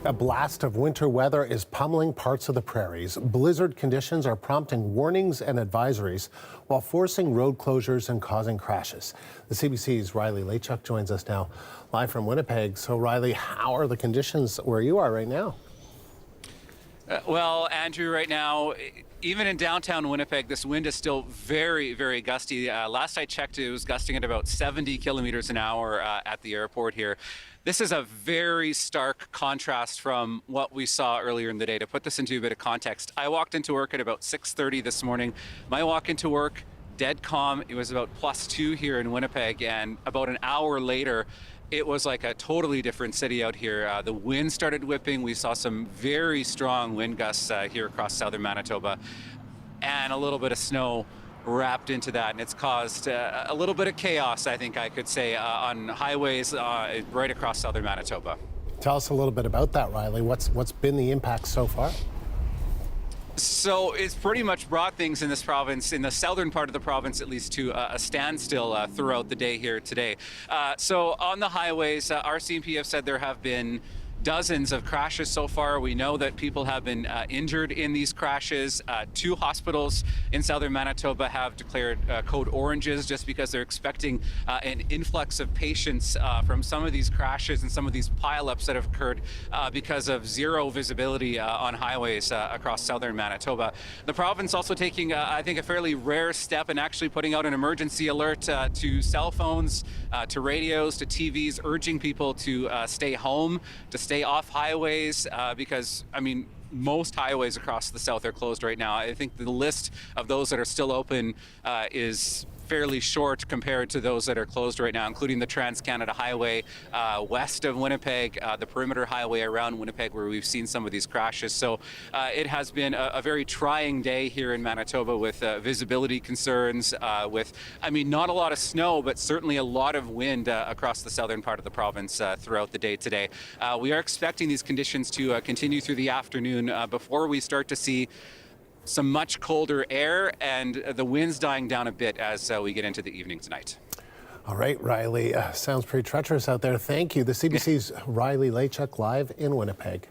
A blast of winter weather is pummeling parts of the prairies. Blizzard conditions are prompting warnings and advisories while forcing road closures and causing crashes. The CBC's Riley Laychuk joins us now live from Winnipeg. So Riley, how are the conditions where you are right now? Well, Andrew, right now, even in downtown Winnipeg, this wind is still very, very gusty. Last I checked, it was gusting at about 70 kilometers an hour at the airport here. This is a very stark contrast from what we saw earlier in the day. To put this into a bit of context, I walked into work at about 6:30 this morning. My walk into work, dead calm. It was about +2 here in Winnipeg, and about an hour later, it was like a totally different city out here. The wind started whipping. We saw some very strong wind gusts here across southern Manitoba, and a little bit of snow wrapped into that, and it's caused a little bit of chaos, I think I could say, on highways right across southern Manitoba. Tell us a little bit about that, Riley. What's been the impact so far? So it's pretty much brought things in this province, in the southern part of the province at least, to a standstill throughout the day here today. So on the highways, RCMP have said there have been dozens of crashes so far. We know that people have been injured in these crashes. 2 hospitals in southern Manitoba have declared code oranges just because they're expecting an influx of patients from some of these crashes and some of these pileups that have occurred because of zero visibility on highways across southern Manitoba. The province also taking, I think, a fairly rare step in actually putting out an emergency alert to cell phones, to radios, to TVs, urging people to stay home, to stay off highways, because, I mean, most highways across the south are closed right now. I think the list of those that are still open is fairly short compared to those that are closed right now, including the Trans-Canada Highway west of Winnipeg, the Perimeter Highway around Winnipeg, where we've seen some of these crashes. So it has been a very trying day here in Manitoba with visibility concerns, with, I mean, not a lot of snow, but certainly a lot of wind across the southern part of the province throughout the day today. We are expecting these conditions to continue through the afternoon before we start to see some much colder air and the winds dying down a bit as we get into the evening tonight. All right, Riley, sounds pretty treacherous out there. Thank you. The CBC's Riley Laychuk live in Winnipeg.